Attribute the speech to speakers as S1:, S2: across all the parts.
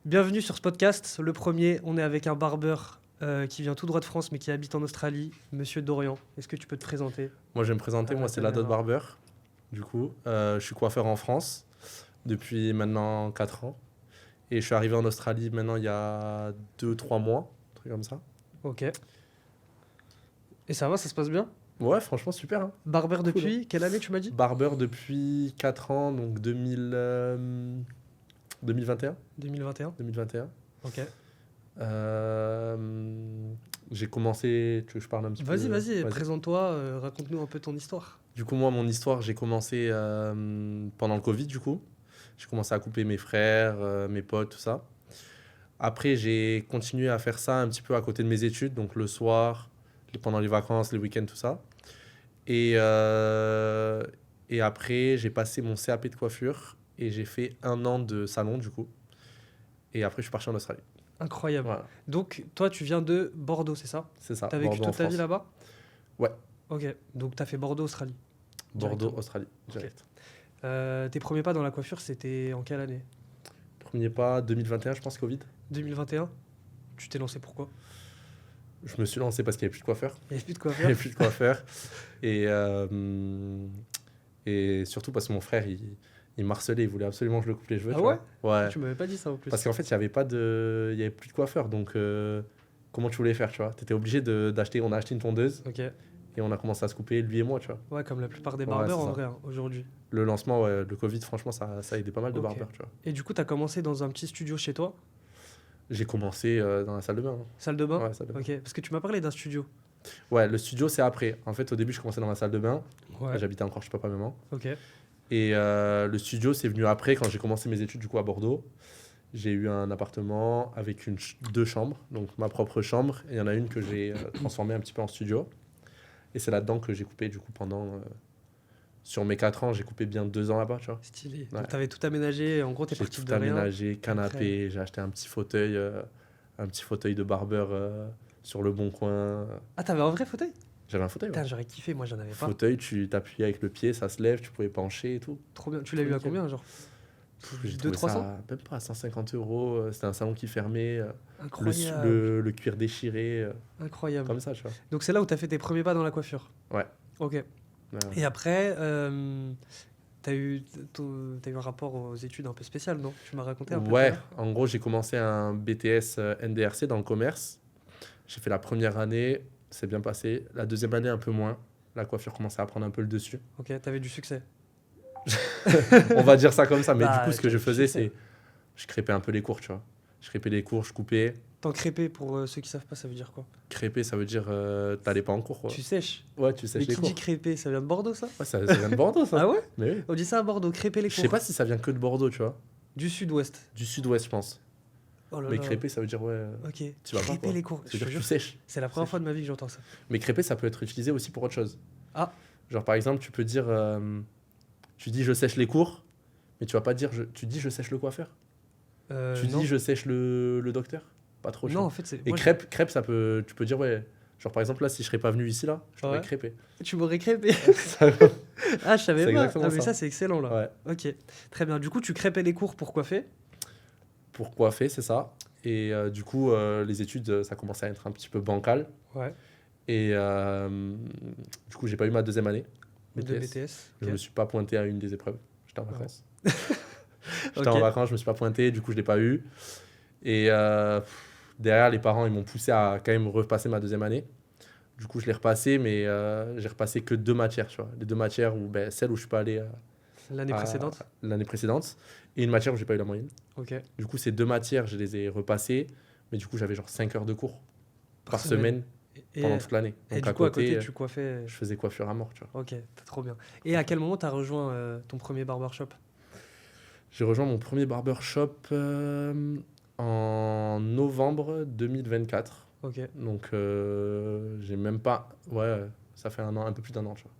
S1: Bienvenue sur ce podcast. Le premier, on est avec un barbeur qui vient tout droit de France mais qui habite en Australie, Monsieur Dorian. Est-ce que tu peux te présenter?
S2: Moi, je vais me présenter. Moi, c'est Ladot Barber. Du coup, je suis coiffeur en France depuis maintenant 4 ans. Et je suis arrivé en Australie maintenant il y a 2-3 mois, un truc comme ça.
S1: Ok. Et ça va, ça se passe bien?
S2: Ouais, franchement, super. Hein.
S1: Barbeur
S2: Cool,
S1: depuis quelle année tu m'as dit?
S2: Barber depuis 4 ans, donc 2021.
S1: 2021.
S2: 2021.
S1: Ok.
S2: J'ai commencé, tu veux que je parle un petit peu?
S1: Vas-y, présente-toi, raconte-nous un peu ton histoire.
S2: Du coup, moi, mon histoire, j'ai commencé pendant le Covid, du coup. J'ai commencé à couper mes frères, mes potes, tout ça. Après, j'ai continué à faire ça un petit peu à côté de mes études, donc le soir, pendant les vacances, les week-ends, tout ça. Et après, j'ai passé mon CAP de coiffure et j'ai fait 1 an de salon, du coup. Et après, je suis parti en Australie.
S1: Incroyable.
S2: Voilà,
S1: Donc, toi, tu viens de Bordeaux, c'est ça?
S2: c'est ça.
S1: T'as vécu
S2: Bordeaux, en
S1: toute ta vie
S2: France.
S1: là-bas?
S2: Ouais,
S1: Ok. Donc, t'as fait Bordeaux-Australie.
S2: Bordeaux,
S1: Directement.
S2: Australie, direct.
S1: Tes premiers pas dans la coiffure, c'était en quelle année?
S2: Premier pas, 2021, je pense, Covid.
S1: 2021? Tu t'es lancé pourquoi?
S2: Je me suis lancé parce qu'il n'y avait plus de coiffeur.
S1: Il n'y avait plus de
S2: Il n'y
S1: coiffeur.
S2: avait plus de coiffeur. Et surtout parce que mon frère, il m'harcelait, il voulait absolument que je le coupe les cheveux.
S1: Ah
S2: tu
S1: ouais?
S2: vois. Ouais.
S1: Tu m'avais pas dit ça en plus.
S2: Parce qu'en fait, il y avait plus de coiffeur. Donc, comment tu voulais faire, tu vois? Tu étais obligé d'acheter. On a acheté une tondeuse
S1: Ok.
S2: et on a commencé à se couper, lui et moi, tu vois.
S1: Ouais, comme la plupart des
S2: Ouais,
S1: barbeurs
S2: c'est
S1: en
S2: ça.
S1: vrai, hein, aujourd'hui.
S2: Le lancement, ouais, le Covid, franchement, ça a aidé pas mal de
S1: Ok.
S2: barbeurs, tu vois.
S1: Et du coup, t'as commencé dans un petit studio chez toi?
S2: J'ai commencé dans la salle de bain. Hein.
S1: Salle de bain?
S2: Ouais, salle de bain.
S1: Ok. Parce que tu m'as parlé d'un studio.
S2: Ouais, le studio, c'est après. En fait, au début, je commençais dans ma salle de bain.
S1: Ouais.
S2: J'habitais encore chez papa et maman.
S1: Ok.
S2: Et le studio, c'est venu après, quand j'ai commencé mes études, du coup, à Bordeaux. J'ai eu un appartement avec 2 chambres, donc ma propre chambre. Et il y en a une que j'ai transformée un petit peu en studio. Et c'est là-dedans que j'ai coupé, du coup, pendant... sur mes 4 ans, j'ai coupé bien 2 ans là-bas, tu vois.
S1: Stylé.
S2: Ouais.
S1: Donc, t'avais tout aménagé. En gros, t'es
S2: J'ai
S1: parti
S2: tout
S1: de rien.
S2: aménagé, canapé, j'ai acheté un petit fauteuil de barbeur sur le bon coin.
S1: Ah, t'avais un vrai fauteuil?
S2: J'avais un fauteuil, ouais.
S1: Putain, j'aurais kiffé. Moi, j'en avais pas.
S2: Fauteuil, tu t'appuyais avec le pied, ça se lève, tu pouvais pencher et tout.
S1: Trop bien. Tu l'as eu à
S2: Nickel.
S1: combien, genre?
S2: J'ai
S1: 200,
S2: trouvé
S1: 300?
S2: ça même pas à 150 €. C'était un salon qui fermait,
S1: Incroyable.
S2: le cuir déchiré,
S1: Incroyable.
S2: comme ça, tu vois.
S1: Donc, c'est là où t'as fait tes premiers pas dans la coiffure.
S2: Ouais.
S1: Ok.
S2: Ouais.
S1: Et après, t'as eu un rapport aux études un peu spécial, non? Tu m'as raconté un peu.
S2: Ouais, en gros, j'ai commencé un BTS NDRC dans le commerce. J'ai fait la première année, c'est bien passé. La deuxième année, un peu moins. La coiffure commençait à prendre un peu le dessus.
S1: Ok, t'avais du succès.
S2: On va dire ça comme ça. Mais
S1: Bah,
S2: du coup, ce que
S1: tu-
S2: je
S1: tu
S2: faisais,
S1: sais.
S2: c'est... Je crêpais un peu les cours, tu vois. Je crêpais les cours, je coupais.
S1: Tant crêpé, pour ceux qui savent pas, ça veut dire quoi?
S2: Crêper, ça veut dire t'allais pas en cours, quoi.
S1: Tu sèches.
S2: Ouais, tu
S1: Mais
S2: sèches les
S1: qui
S2: cours.
S1: dit crêpé, ça vient de Bordeaux, ça?
S2: Ouais, ça vient de Bordeaux, ça.
S1: Ah ouais?
S2: Mais oui.
S1: On dit ça à Bordeaux, crêper les
S2: Je
S1: cours.
S2: sais pas si ça vient que de Bordeaux, tu vois.
S1: Du sud-ouest.
S2: Du sud-ouest, je pense.
S1: Oh là
S2: Mais
S1: là.
S2: crêper, ça veut dire, ouais...
S1: Ok.
S2: Tu vas pas,
S1: Crêper
S2: quoi.
S1: les cours.
S2: Ça
S1: Je
S2: veut dire
S1: te
S2: que
S1: jure,
S2: tu sèches.
S1: c'est la première fois de ma vie que j'entends ça.
S2: Mais crêper, ça peut être utilisé aussi pour autre chose.
S1: Ah.
S2: Genre, par exemple, tu peux dire... tu dis « je sèche les cours », mais tu vas pas dire tu dis « je sèche le coiffeur ». Tu
S1: Non.
S2: dis « je sèche le docteur ». Pas trop
S1: Non,
S2: chaud.
S1: en fait, c'est.
S2: Et
S1: moi,
S2: crêpe, ça peut... Tu peux dire, ouais... Genre, par exemple, là, si je serais pas venu ici, là, je t'aurais
S1: Ouais.
S2: crêpé.
S1: Tu m'aurais crêpé.
S2: Ça-
S1: Ah, je savais
S2: C'est
S1: pas.
S2: exactement
S1: Ah, mais
S2: ça.
S1: ça, c'est excellent, là.
S2: ouais.
S1: Ok. Très bien. Du coup, tu crêpais les cours pour coiffer.
S2: Pour coiffer, c'est ça. Et du coup, les études, ça commençait à être un petit peu bancal.
S1: Ouais.
S2: Et du coup, j'ai pas eu ma deuxième année.
S1: De
S2: BTS.
S1: BTS.
S2: Je
S1: ok.
S2: me suis pas pointé à une des épreuves. J'étais en
S1: Ah.
S2: vacances.
S1: Ok.
S2: J'étais en vacances, je me suis pas pointé, du coup, je l'ai pas eu. Et derrière, les parents, ils m'ont poussé à quand même repasser ma deuxième année. Du coup, je l'ai repassé, mais j'ai repassé que 2 matières, tu vois. Les 2 matières, celle où je suis pas allé
S1: L'année précédente.
S2: l'année précédente, et une matière où j'ai pas eu la moyenne.
S1: Ok.
S2: Du coup, ces 2 matières, je les ai repassées, mais du coup, j'avais genre 5 heures de cours par semaine
S1: Et,
S2: pendant toute l'année.
S1: et
S2: Donc
S1: du coup, à côté, tu coiffais.
S2: je faisais coiffure à mort, tu vois.
S1: Ok, t'as trop bien. Et à quel moment t'as rejoint ton premier barbershop?
S2: J'ai rejoint mon premier barbershop en novembre 2024.
S1: Ok.
S2: Donc, j'ai même pas... Ouais, ça fait 1 an, un peu plus d'1 an, tu vois.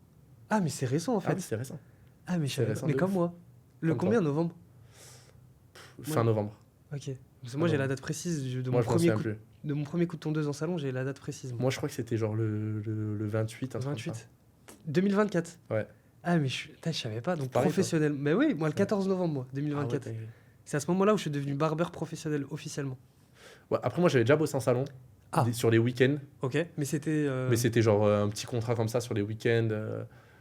S1: Ah, mais c'est récent en
S2: Ah
S1: fait.
S2: oui, c'est récent.
S1: Ah, mais je
S2: c'est
S1: savais pas.
S2: récent
S1: Mais
S2: de
S1: comme
S2: ouf.
S1: moi. Le
S2: Comme
S1: combien novembre?
S2: Fin novembre.
S1: Ok. Parce que moi,
S2: Ah
S1: j'ai
S2: non.
S1: la date précise de
S2: Moi,
S1: mon
S2: je m'en
S1: premier
S2: souviens
S1: coup,
S2: plus.
S1: de mon premier coup de tondeuse en salon, j'ai la date précise. Moi.
S2: Moi, je crois que c'était genre le 28, un truc comme ça.
S1: 28. 2024.
S2: Ouais.
S1: Ah, mais je savais pas. Donc
S2: Pareil,
S1: professionnel. Mais oui, moi, le
S2: Ouais.
S1: 14 novembre, moi,
S2: Ah ouais,
S1: 2024.
S2: dingue.
S1: C'est à ce moment-là où je suis devenu barbeur professionnel officiellement.
S2: Ouais, après, moi, j'avais déjà bossé en salon
S1: Ah.
S2: sur les week-ends.
S1: Ok, mais c'était...
S2: Mais c'était genre un petit contrat comme ça sur les week-ends.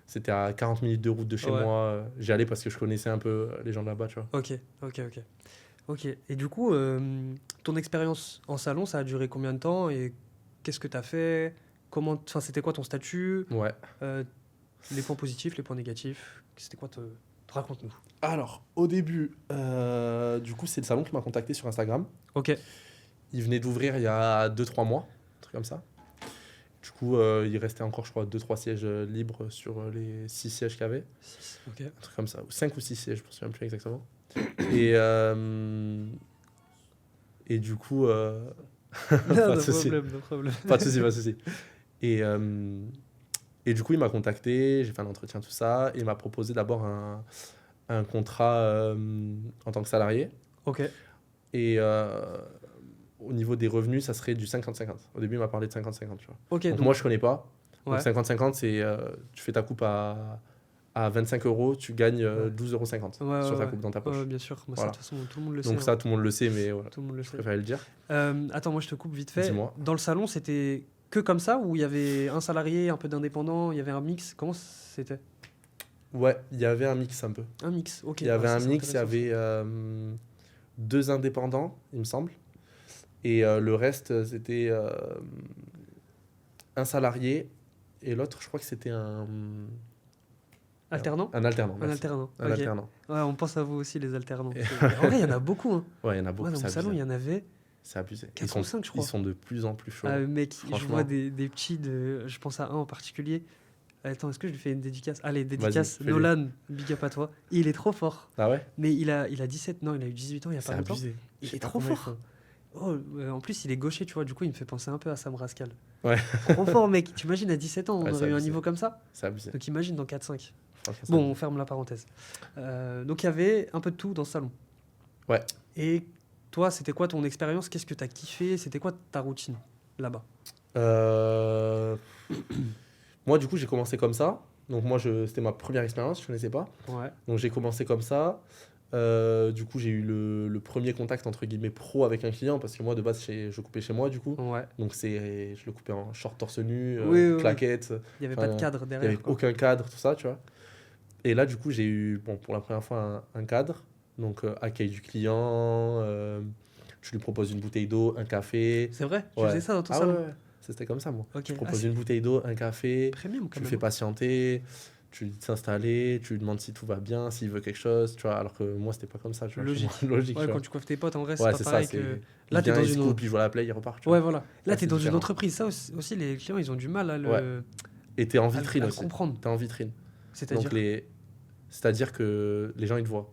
S2: C'était à 40 minutes de route de chez
S1: Ouais.
S2: moi. J'y allais parce que je connaissais un peu les gens de là-bas, tu vois.
S1: Ok. Et du coup, ton expérience en salon, ça a duré combien de temps et qu'est-ce que tu as fait? Enfin, c'était quoi ton statut?
S2: Ouais.
S1: Les points positifs, les points négatifs? C'était quoi Raconte-nous.
S2: Alors, au début, du coup, c'est le salon qui m'a contacté sur Instagram.
S1: Ok.
S2: Il venait d'ouvrir il y a 2-3 mois, un truc comme ça. Du coup, il restait encore, je crois, 2-3 sièges libres sur les 6 sièges qu'il y avait.
S1: Ok.
S2: Un truc comme ça. 5 ou 6 sièges, je ne me souviens plus exactement. Et du coup... pas de souci.
S1: No problem.
S2: Pas de souci. Et du coup, il m'a contacté, j'ai fait un entretien, tout ça. Et il m'a proposé d'abord un contrat en tant que salarié.
S1: Ok.
S2: Et au niveau des revenus, ça serait du 50-50. Au début, il m'a parlé de 50-50, tu vois.
S1: Ok,
S2: Donc moi, je connais pas.
S1: ouais.
S2: Donc 50-50, c'est tu fais ta coupe à 25 €, tu gagnes 12,50 € sur ta coupe dans ta poche.
S1: Ouais, bien sûr. Moi,
S2: Voilà.
S1: De toute façon, tout le monde le sait.
S2: Donc ça, tout le monde le sait, mais voilà,
S1: Tout le monde le
S2: je
S1: sait.
S2: préfère le dire.
S1: Attends, moi, je te coupe vite fait.
S2: Dis-moi.
S1: Dans le salon, c'était que comme ça ou il y avait un salarié, un peu d'indépendant, il y avait un mix? Comment c'était?
S2: Ouais, il y avait un mix un peu.
S1: Un mix, ok.
S2: Il y avait
S1: Ah,
S2: un
S1: ça,
S2: mix, il y
S1: c'est intéressant.
S2: avait 2 indépendants, il me semble. Et le reste, c'était un salarié. Et l'autre, je crois que c'était
S1: Alternant?
S2: un alternant.
S1: Un
S2: merci.
S1: alternant.
S2: Un
S1: Ok.
S2: alternant.
S1: Ouais, on pense à vous aussi, les alternants. En vrai, il y en a beaucoup. Hein.
S2: Ouais, il y en a beaucoup,
S1: Moi, dans
S2: c'est
S1: mon salon, il
S2: abusé.
S1: y en avait
S2: C'est abusé.
S1: 4 ou 5, je crois.
S2: Ils sont de plus en plus chauds.
S1: Ah, mec, je
S2: franchement.
S1: vois des petits de. Je pense à un en particulier. Attends, est-ce que je lui fais une dédicace? Allez, dédicace.
S2: fais-le.
S1: Nolan, big up à toi. Il est trop fort.
S2: Ah ouais?
S1: Mais il a 17, non, il a eu 18 ans il y a
S2: C'est
S1: pas longtemps.
S2: abusé.
S1: Il
S2: Je sais
S1: est
S2: pas
S1: trop
S2: comment ils
S1: fort.
S2: font.
S1: Oh, en plus, il est gaucher, tu vois. Du coup, il me fait penser un peu à Sam Rascal.
S2: Ouais.
S1: Trop fort, mec. Tu imagines, à 17 ans, on
S2: Ouais, c'est
S1: aurait eu un
S2: abusé.
S1: niveau comme ça?
S2: C'est abusé.
S1: Donc, imagine dans 4-5.
S2: Franchement, c'est
S1: Bon,
S2: abusé.
S1: on ferme la parenthèse. Donc, il y avait un peu de tout dans ce salon.
S2: Ouais.
S1: Et toi, c'était quoi ton expérience? Qu'est-ce que tu as kiffé? C'était quoi ta routine là-bas?
S2: Moi, du coup, j'ai commencé comme ça. Donc, moi, c'était ma première expérience, je connaissais pas.
S1: Ouais.
S2: Donc, j'ai commencé comme ça. Du coup, j'ai eu le premier contact, entre guillemets, pro avec un client. Parce que moi, de base, je coupais chez moi, du coup.
S1: Ouais.
S2: Donc, je le coupais en short torse nu,
S1: Oui.
S2: claquettes.
S1: Il n'y avait
S2: Enfin,
S1: pas de cadre
S2: Il n'y
S1: derrière.
S2: avait
S1: quoi.
S2: aucun cadre, tout ça, tu vois. Et là, du coup, j'ai eu, pour la première fois, un cadre. Donc, accueil du client, je lui propose une bouteille d'eau, un café.
S1: C'est vrai? Tu
S2: Ouais.
S1: faisais ça dans ton
S2: Ah
S1: salon?
S2: ouais, c'était comme ça, moi.
S1: Ok.
S2: Je
S1: Ah,
S2: propose
S1: c'est
S2: une bouteille d'eau, un café,
S1: premium
S2: tu
S1: quand
S2: le
S1: même.
S2: fais patienter, tu lui dis de s'installer, tu lui demandes si tout va bien, s'il veut quelque chose, tu vois. Alors que moi, c'était pas comme ça, tu vois.
S1: Logique.
S2: Logique,
S1: Ouais,
S2: tu
S1: quand
S2: vois.
S1: tu coiffes tes potes, en vrai, c'est
S2: Ouais,
S1: pas
S2: c'est ça.
S1: pareil
S2: C'est...
S1: que.
S2: Il
S1: Là, t'es
S2: vient,
S1: dans
S2: il se
S1: une.
S2: coupe, il voit la play, il repart, tu
S1: Ouais,
S2: vois.
S1: voilà. Là,
S2: Là,
S1: t'es
S2: c'est
S1: dans une
S2: différent.
S1: entreprise. Ça aussi, les clients, ils ont du mal à le.
S2: Ouais. Et t'es en
S1: à le-
S2: vitrine
S1: à le
S2: aussi.
S1: comprendre.
S2: T'es en vitrine.
S1: C'est-à-dire.
S2: Donc, c'est-à-dire que les gens, ils te voient.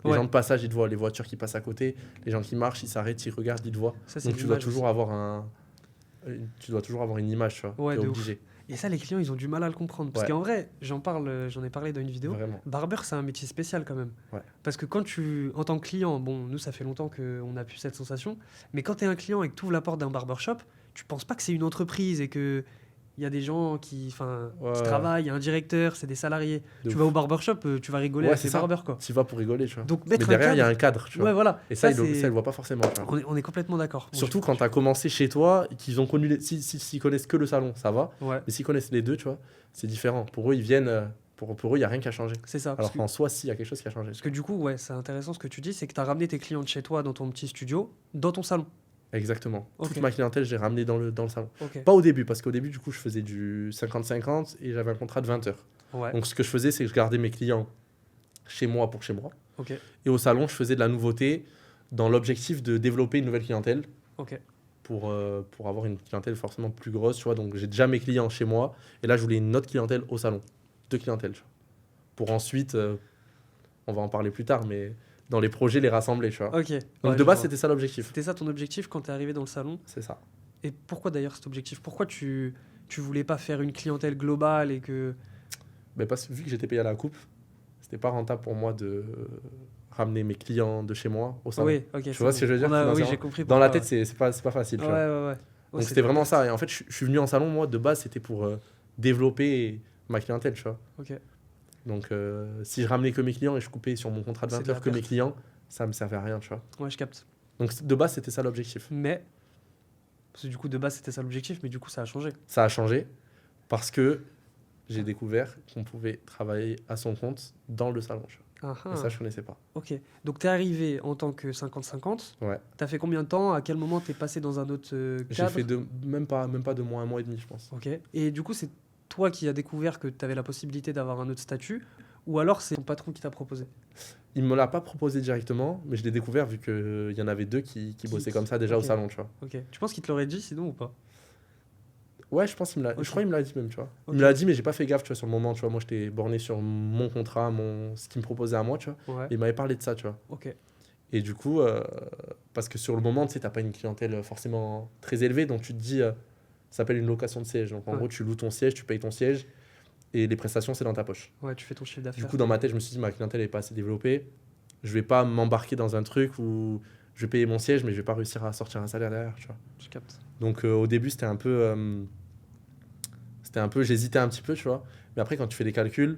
S2: Les
S1: Ouais.
S2: gens de passage, ils te voient. Les voitures qui passent à côté, les gens qui marchent, ils s'arrêtent, ils regardent, ils te voient.
S1: Ça, c'est
S2: Donc, tu dois
S1: l'image
S2: toujours
S1: aussi.
S2: avoir tu dois toujours avoir une image, tu vois.
S1: Ouais,
S2: T'es
S1: de ouf.
S2: obligé.
S1: Et ça, les clients, ils ont du mal à le comprendre. Parce
S2: Ouais.
S1: qu'en vrai, j'en ai parlé dans une vidéo.
S2: Vraiment.
S1: Barbeur, c'est un métier spécial quand même.
S2: Ouais.
S1: Parce que quand en tant que client, bon, nous, ça fait longtemps qu'on a plus cette sensation, mais quand tu es un client et que tu ouvres la porte d'un barbershop, tu penses pas que c'est une entreprise et que il y a des gens qui
S2: Ouais.
S1: travaillent, il y a un directeur, c'est des salariés.
S2: De
S1: Tu
S2: ouf.
S1: vas au barbershop, tu vas rigoler
S2: Ouais,
S1: avec
S2: c'est
S1: les
S2: ça.
S1: barbeurs, quoi.
S2: Tu vas pour rigoler, tu vois.
S1: Donc,
S2: Mais
S1: mettre un
S2: derrière, il y a
S1: cadre-
S2: un cadre, tu vois.
S1: Ouais, voilà.
S2: Et ça,
S1: c'est-
S2: ils le voient pas forcément, tu vois.
S1: on est complètement d'accord. Bon,
S2: Surtout
S1: je-
S2: quand tu as commencé chez toi, et qu'ils ont connu s'ils connaissent que le salon, ça va.
S1: Ouais,
S2: Mais s'ils connaissent les deux, tu vois, c'est différent. Pour eux, ils viennent. Pour eux, il n'y a rien qui a changé.
S1: c'est ça.
S2: Alors qu'en soi, si, il y a quelque chose qui a changé.
S1: Parce que du coup, ouais, c'est intéressant ce que tu dis, c'est que tu as ramené tes clients de chez toi dans ton petit studio, dans ton salon.
S2: Exactement.
S1: Ok.
S2: Toute ma clientèle, j'ai ramené dans le salon.
S1: Ok.
S2: Pas au début, parce qu'au début, du coup, je faisais du 50-50 et j'avais un contrat de 20 heures.
S1: Ouais.
S2: Donc, ce que je faisais, c'est que je gardais mes clients chez moi pour chez moi.
S1: Ok.
S2: Et au salon, je faisais de la nouveauté dans l'objectif de développer une nouvelle clientèle
S1: Ok.
S2: pour avoir une clientèle forcément plus grosse, tu vois. Donc, j'ai déjà mes clients chez moi et là, je voulais une autre clientèle au salon. 2 clientèles, tu vois. Pour ensuite, on va en parler plus tard, mais dans les projets, les rassembler, tu vois.
S1: Ok.
S2: Donc,
S1: Ouais,
S2: de
S1: je
S2: base,
S1: vois.
S2: c'était ça l'objectif.
S1: C'était ça ton objectif quand tu es arrivé dans le salon.
S2: C'est ça.
S1: Et pourquoi d'ailleurs cet objectif? Pourquoi tu voulais pas faire une clientèle globale et que.
S2: Mais parce que vu que j'étais payé à la coupe, c'était pas rentable pour moi de ramener mes clients de chez moi au salon.
S1: Oui, ok.
S2: Tu vois ce que je veux dire,
S1: Oui,
S2: financièrement
S1: j'ai compris.
S2: Dans la
S1: pourquoi.
S2: tête, c'est pas facile. Tu
S1: Ouais,
S2: vois.
S1: ouais, ouais.
S2: Donc c'était vraiment ça. Et en fait, je suis venu en salon, moi, de base, c'était pour développer ma clientèle, tu vois.
S1: Ok.
S2: Donc si je ramenais que mes clients et je coupais sur mon contrat de
S1: C'est
S2: 20
S1: de la
S2: heures que mes
S1: perte.
S2: clients, ça me servait à rien, tu vois.
S1: Ouais, je capte.
S2: Donc de base, c'était ça l'objectif.
S1: Mais, parce que du coup, de base, c'était ça l'objectif, mais du coup, ça a changé.
S2: Ça a changé parce que j'ai découvert qu'on pouvait travailler à son compte dans le salon, tu vois.
S1: Ah,
S2: Et ça, je connaissais pas.
S1: ok. Donc, t'es arrivé en tant que 50-50.
S2: Ouais.
S1: T'as fait combien de temps? À quel moment t'es passé dans un autre
S2: J'ai
S1: cadre?
S2: fait même pas 2 mois, 1 mois et demi, je pense.
S1: Ok. Et du coup, c'est toi qui as découvert que tu avais la possibilité d'avoir un autre statut, ou alors c'est ton patron qui t'a proposé?
S2: Il me l'a pas proposé directement, mais je l'ai découvert vu qu'il y en avait deux qui bossaient comme ça déjà
S1: ok.
S2: au salon, tu vois.
S1: Ok. Tu penses qu'il te l'aurait dit sinon ou pas?
S2: Ouais, je pense qu'il me l'a.
S1: Ok.
S2: Je crois qu'il me l'a dit même, tu vois.
S1: Ok.
S2: Il me l'a dit, mais j'ai pas fait gaffe, tu vois, sur le moment, tu vois. Moi, j'étais borné sur mon contrat, ce qu'il me proposait à moi, tu vois.
S1: Ouais.
S2: Il m'avait parlé de ça, tu vois.
S1: Ok.
S2: Et du coup, parce que sur le moment, tu sais, t'as pas une clientèle forcément très élevée, donc tu te dis, ça s'appelle une location de siège. Donc en
S1: Ouais.
S2: gros, tu loues ton siège, tu payes ton siège, et les prestations, c'est dans ta poche.
S1: Ouais, tu fais ton chiffre
S2: Du
S1: d'affaires.
S2: coup, dans ma tête, je me suis dit, ma clientèle est pas assez développée. Je vais pas m'embarquer dans un truc où je vais payer mon siège, mais je vais pas réussir à sortir un salaire derrière, tu vois.
S1: Je capte.
S2: Donc au début, c'était un peu, j'hésitais un petit peu, tu vois. Mais après, quand tu fais des calculs,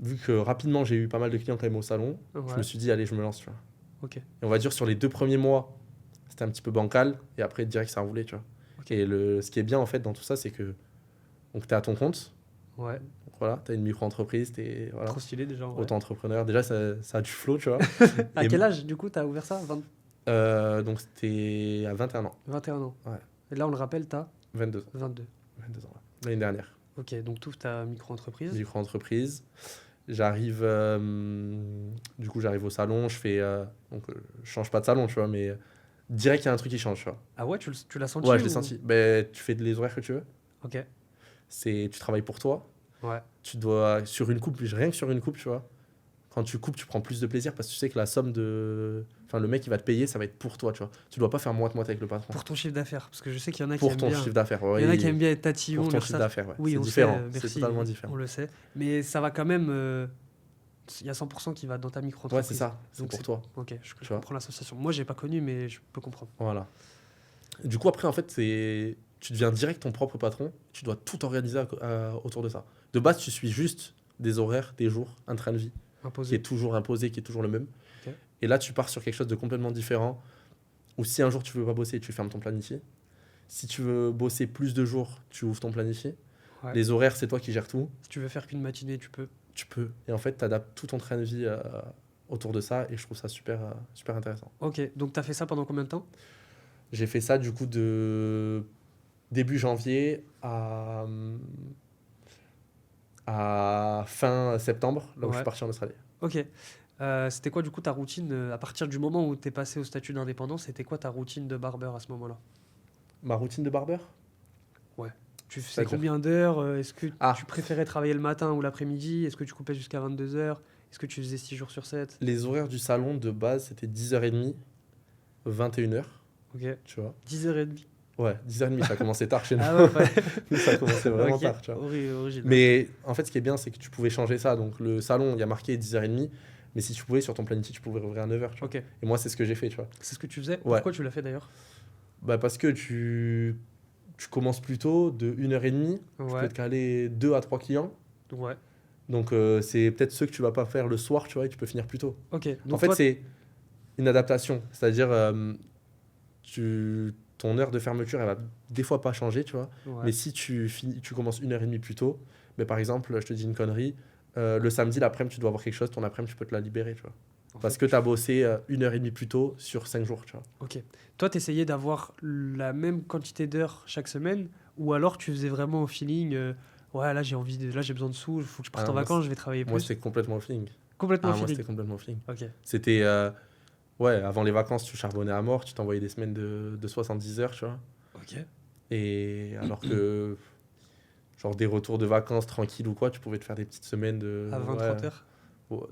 S2: vu que rapidement, j'ai eu pas mal de clients quand même au salon, je
S1: Ouais.
S2: me suis dit, allez, je me lance, tu vois.
S1: Ok.
S2: Et on va dire, sur les 2 premiers mois, c'était un petit peu bancal, et après, direct, ça a roulé, tu vois.
S1: Ok.
S2: Et ce qui est bien, en fait, dans tout ça, c'est que donc, tu es à ton compte,
S1: Ouais.
S2: donc, voilà, tu as une micro-entreprise, tu es voilà,
S1: Trop stylé déjà. Ouais.
S2: auto-entrepreneur. Déjà, ça a du flow, tu vois.
S1: À
S2: Et-
S1: quel âge du coup t'as ouvert ça?
S2: Donc, c'était à 21 ans,
S1: 21 ans.
S2: Ouais.
S1: Et là, on le rappelle, t'as
S2: 22 ans,
S1: 22.
S2: 22 ans, ouais. L'année dernière.
S1: Ok, donc tu ouvres ta micro-entreprise.
S2: Micro-entreprise. J'arrive du coup j'arrive au salon, je change pas de salon, tu vois, mais direct il y a un truc qui change, tu vois.
S1: Ah ouais, tu l'as senti
S2: Ouais, je l'ai
S1: ou-
S2: senti. Ben, tu fais les horaires que tu veux.
S1: Ok.
S2: Tu travailles pour toi.
S1: Ouais.
S2: Tu dois sur une coupe, rien que sur une coupe, tu vois. Quand tu coupes, tu prends plus de plaisir parce que tu sais que la somme le mec qui va te payer, ça va être pour toi, tu vois. Tu dois pas faire moite-moite avec le patron.
S1: Pour ton chiffre d'affaires, parce que je sais qu'il y en a qui
S2: Pour
S1: aiment
S2: ton
S1: bien.
S2: chiffre d'affaires.
S1: Il y en a qui
S2: Oui,
S1: aiment bien être tatillon,
S2: pour ton
S1: leur
S2: chiffre
S1: ça.
S2: d'affaires, ouais.
S1: Oui,
S2: C'est
S1: on
S2: différent.
S1: sait, merci,
S2: C'est totalement différent.
S1: on le sait. Mais ça va quand même. Il y a 100% qui va dans ta
S2: Ouais,
S1: micro-entreprise.
S2: c'est ça. C'est
S1: Donc
S2: pour
S1: c'est-
S2: toi.
S1: Ok, je
S2: vois.
S1: comprends l'association. Moi, j'ai pas connu, mais je peux comprendre.
S2: Voilà. Du coup, après, en fait, tu deviens direct ton propre patron. Tu dois tout organiser autour de ça. De base, tu suis juste des horaires, des jours, un train de vie qui
S1: Imposé.
S2: est toujours imposé, qui est toujours le même.
S1: Ok.
S2: Et là, tu pars sur quelque chose de complètement différent. Où si un jour tu veux pas bosser, tu fermes ton planifié. Si tu veux bosser plus de jours, tu ouvres ton planifié.
S1: Ouais.
S2: Les horaires, c'est toi qui gères tout.
S1: Si tu veux faire qu'une matinée, tu peux.
S2: Tu peux. Et en fait, tu adaptes tout ton train de vie autour de ça. Et je trouve ça super, super intéressant.
S1: Ok, donc t'as fait ça pendant combien de temps?
S2: J'ai fait ça du coup de début janvier à fin septembre, là où je
S1: Ouais.
S2: suis parti en Australie.
S1: Ok. C'était quoi du coup ta routine à partir du moment où t'es passé au statut d'indépendant? C'était quoi ta routine de barbeur à ce moment-là?
S2: Ma routine de barbeur?
S1: Tu faisais
S2: C'est-à-dire
S1: combien d'heures? Est-ce que
S2: Ah.
S1: tu préférais travailler le matin ou l'après-midi? Est-ce que tu coupais jusqu'à 22 heures? Est-ce que tu faisais 6 jours sur 7?
S2: Les horaires du salon de base, c'était 10h30, 21h,
S1: Ok.
S2: tu vois.
S1: 10h30.
S2: Ouais, 10h30, ça commençait tard chez nous.
S1: Ah ouais,
S2: Nous, ça commençait vraiment
S1: ok.
S2: tard, tu vois.
S1: Original.
S2: Mais en fait, ce qui est bien, c'est que tu pouvais changer ça. Donc, le salon, il y a marqué 10h30, mais si tu pouvais, sur ton planifié, tu pouvais rouvrir à 9h, tu vois.
S1: Ok.
S2: Et moi, c'est ce que j'ai fait, tu vois.
S1: C'est ce que tu faisais?
S2: Ouais.
S1: Pourquoi tu l'as fait d'ailleurs?
S2: Bah, parce que tu commences plus tôt, de 1h30, tu
S1: Ouais.
S2: peux te caler 2 à 3 clients.
S1: Ouais.
S2: Donc, c'est peut-être ceux que tu vas pas faire le soir, tu vois, et tu peux finir plus tôt.
S1: Ok.
S2: En
S1: Donc
S2: fait,
S1: toi-
S2: c'est une adaptation. C'est-à-dire, ton heure de fermeture, elle va des fois pas changer, tu vois.
S1: Ouais.
S2: Mais si tu commences 1h30 plus tôt, mais par exemple, je te dis une connerie, le samedi, l'après-midi, tu dois avoir quelque chose, ton après-midi, tu peux te la libérer, tu vois.
S1: En
S2: Parce
S1: fait,
S2: que tu as bossé 1h30 plus tôt sur 5 jours, tu vois.
S1: Ok. Toi, t'essayais d'avoir la même quantité d'heures chaque semaine, ou alors tu faisais vraiment au feeling, ouais, là j'ai là j'ai besoin de sous, il faut que je parte
S2: Ah,
S1: en
S2: moi,
S1: vacances, je vais travailler
S2: Moi,
S1: plus.
S2: c'était complètement au feeling.
S1: Complètement au
S2: Moi,
S1: feeling.
S2: c'était complètement au feeling.
S1: Ok.
S2: C'était, ouais, avant les vacances, tu charbonnais à mort, tu t'envoyais des semaines de 70 heures, tu vois.
S1: Ok.
S2: Et alors que, genre, des retours de vacances tranquilles ou quoi, tu pouvais te faire des petites semaines de.
S1: À 20-30 heures.